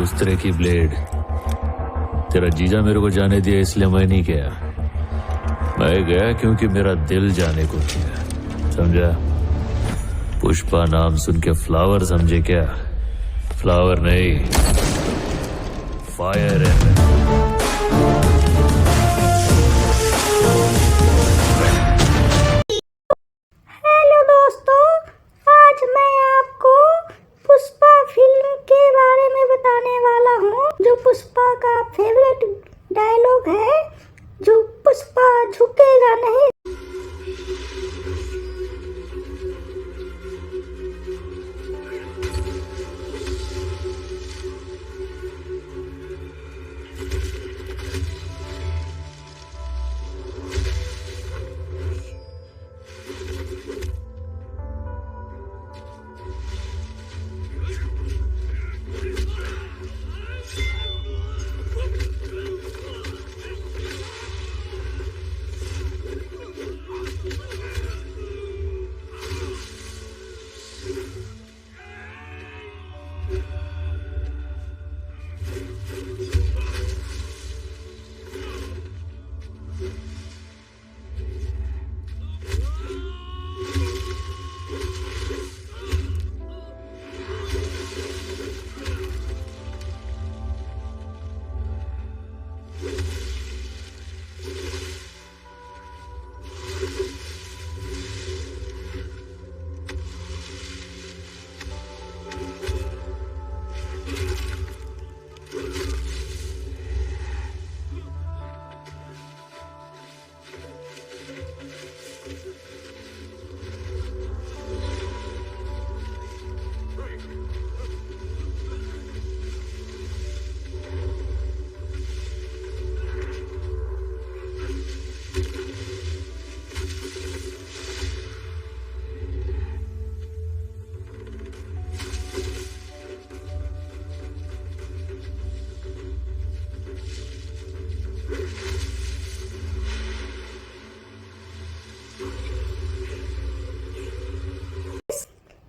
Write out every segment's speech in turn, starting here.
उस तरह की ब्लेड, तेरा जीजा मेरे को जाने दिया इसलिए मैं नहीं गया। मैं गया क्योंकि मेरा दिल जाने को किया, समझा? पुष्पा नाम सुन के फ्लावर समझे क्या? फ्लावर नहीं, फायर है। जो पुष्पा का फेवरेट डायलॉग है, जो पुष्पा झुकेगा नहीं।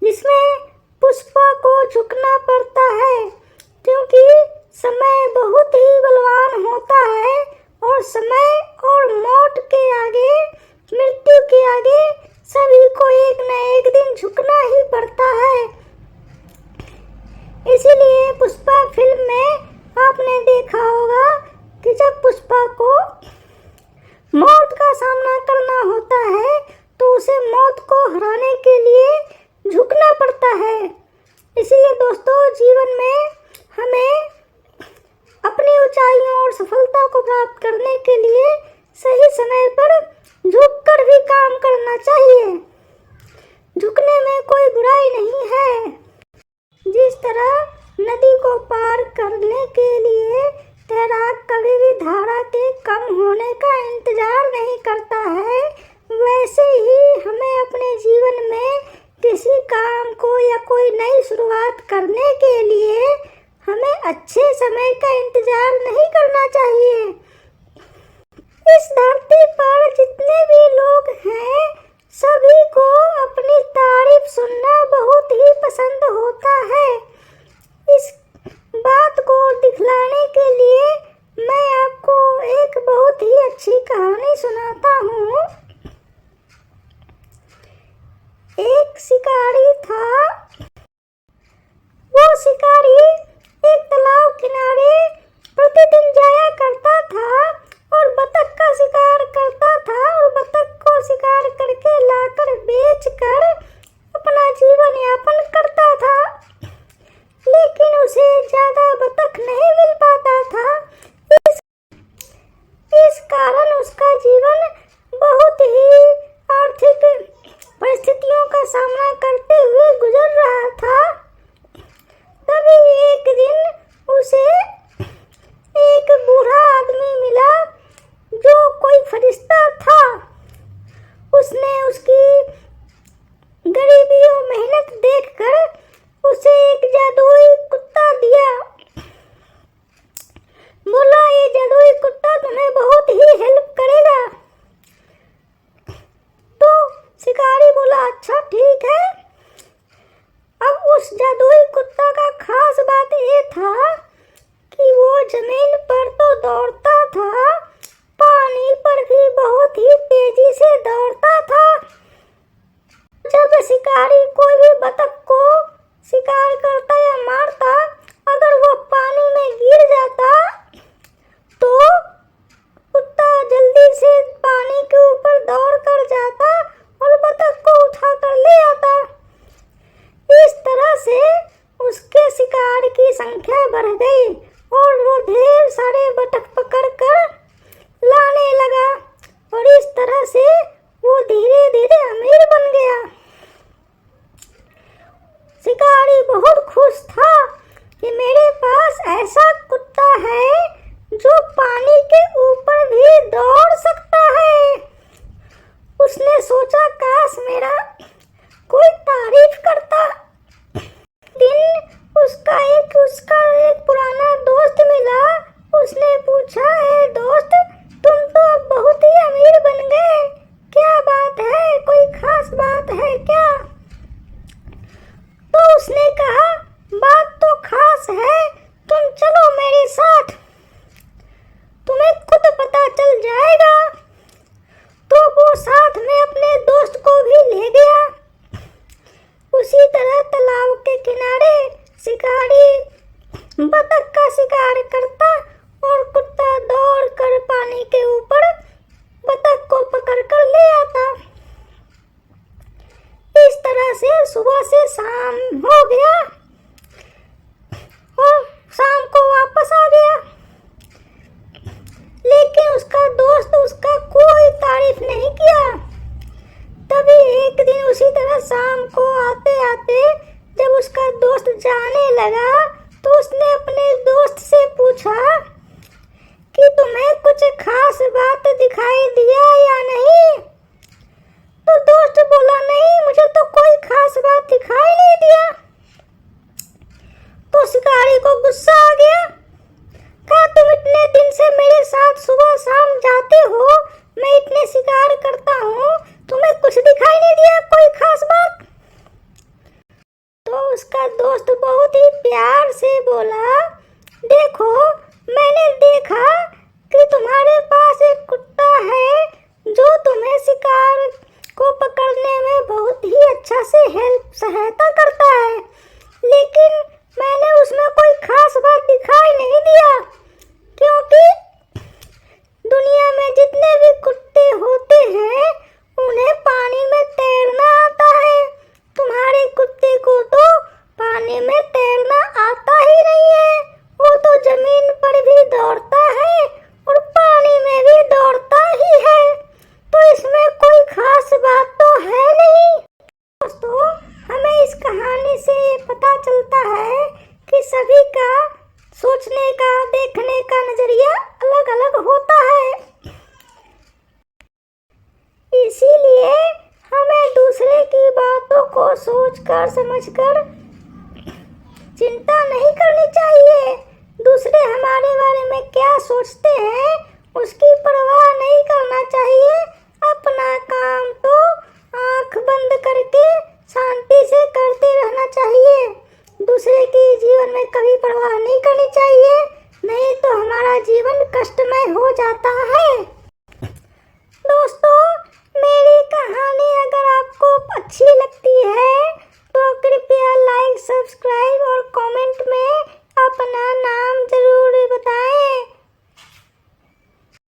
जिसमें पुष्पा को झुकना पड़ता है क्योंकि समय बहुत ही बलवान होता है और समय और मौत के आगे, मृत्यु के आगे सभी को एक न एक दिन झुकना ही पड़ता है। इसीलिए पुष्पा फिल्म में आपने देखा होगा कि जब पुष्पा को मौत का सामना करना होता है तो उसे मौत को हराने के लिए झुकना पड़ता है। इसीलिए दोस्तों, जीवन में हमें अपनी ऊंचाइयों और सफलता को प्राप्त करने के लिए सही समय पर झुककर भी काम करना चाहिए। झुकने में कोई बुराई नहीं है। जिस तरह नदी को पार करने के लिए तैराक कभी भी धारा के कम होने का इंतजार नहीं करता है, वैसे ही हमें अपने जीवन में किसी काम को या कोई नई शुरुआत करने के लिए हमें अच्छे समय का इंतजार नहीं करना चाहिए। इस धरती पर जितने भी लोग हैं, सभी को अपनी तारीफ सुनना बहुत ही पसंद होता है। इस बात को दिखलाने के लिए मैं आपको एक बहुत ही अच्छी कहानी सुनाता हूँ। एक शिकारी था। वो शिकारी एक तालाब किनारे प्रतिदिन जाया करता था और बतख का शिकार करता था और बतख को शिकार करके लाकर बेचकर अपना जीवन यापन करता था। लेकिन उसे ज्यादा बतख नहीं मिल पाता था। इस कारण उसका जीवन बहुत ही आर्थिक परिस्थितियों का सामना करते हुए गुजर रहा था। तभी एक दिन उसे एक बूढ़ा आदमी मिला जो कोई फरिश्ता था। उसने उसकी गरीबी और मेहनत देखकर उसे एक जादुई कुत्ता दिया। बोला, ये जादुई कुत्ता तुम्हें बहुत ही हेल्प करेगा। तो शिकारी बोला, अच्छा ठीक है। अब उस जादुई कुत्ता का खास खास बात ये था कि वो जमीन पर तो दौड़ता था, पानी पर भी बहुत ही तेजी से दौड़ता था। जब शिकारी कोई भी बतख को शिकार करता या मारता, अगर वो पानी में गिर जाता तो कुत्ता जल्दी से पानी के ऊपर दौड़ कर जाता और बतख को उठा कर ले आता। इस तरह से उसके शिकार की संख्या बढ़ गई और वो ढेर सारे बतख पकड़ कर लाने लगा और इस तरह से वो धीरे धीरे अमीर बन गया। शिकारी बहुत खुश था कि मेरे पास ऐसा कुत्ता है जो पानी के ऊपर भी दौड़ सकता है। उसने सोचा काश मेरा कोई तारीफ करता। दिन उसका एक पुराना दोस्त मिला। उसने पूछा, "ए दोस्त, तुम तो अब बहुत ही अमीर बन गए, क्या बात है? कोई खास बात है क्या?" तो उसने कहा, "बात तो खास है, तुम चलो मेरे साथ, तुम्हें खुद पता चल जाएगा।" तो वो साथ में अपने दोस्त को भी ले गया। उसी तरह तालाब के किनारे शिकारी बतख का शिकार करता और कुत्ता दौड़ कर पानी के ऊपर बतख को पकड़ कर ले आता। इस तरह से सुबह से शाम हो गया और शाम को वापस आ गया, लेकिन उसका दोस्त उसका कोई तारीफ नहीं किया। तभी एक दिन उसी तरह शाम को आते आते जब उसका दोस्त जाने लगा तो उसने अपने दोस्त से पूछा कि तुम्हें कुछ खास बात दिखाई दिया या नहीं? तो दोस्त बोला, "नहीं, मुझे तो कोई खास बात दिखाई नहीं दिया।" तो शिकारी को गुस्सा आ गया। कहा, "तुम इतने दिन से मेरे साथ सुबह शाम जाते हो, मैं इतने शिकार करता हूँ, तुम्हें कुछ दिखाई नहीं दिया, कोई खास बात?" तो उसका दोस्त बहुत ही प्यार से बोला, "देखो, मैंने देखा कि तुम्हारे पास एक कुत्ता है जो तुम्हें शिकार को पकड़ने में बहुत ही अच्छा से सहायता करता है, लेकिन मैंने उसमें कोई खास बात दिखाई नहीं दिया, क्योंकि दुनिया में जितने भी कुत्ते होते हैं उन्हें पानी में तैरना आता है। तुम्हारे कुत्ते को तो पानी में तैरना आता ही नहीं है, वो तो जमीन पर भी दौड़ता है और पानी में भी दौड़ता ही है, तो इसमें कोई खास बात तो है नहीं।" दोस्तों, हमें इस कहानी से पता चलता है कि सभी का सोचने का, देखने का नजरिया अलग अलग होता है। इसीलिए हमें दूसरे की बातों को सोचकर समझकर चिंता नहीं करनी चाहिए। दूसरे हमारे बारे में क्या सोचते हैं उसकी परवाह नहीं करना चाहिए। अपना काम तो आंख बंद करके शांति से करते रहना चाहिए। दूसरे के जीवन में कभी परवाह नहीं करनी चाहिए, नहीं तो हमारा जीवन कष्टमय हो जाता है। दोस्तों, मेरी कहानी अगर आपको अच्छी लगती है तो कृपया लाइक, सब्सक्राइब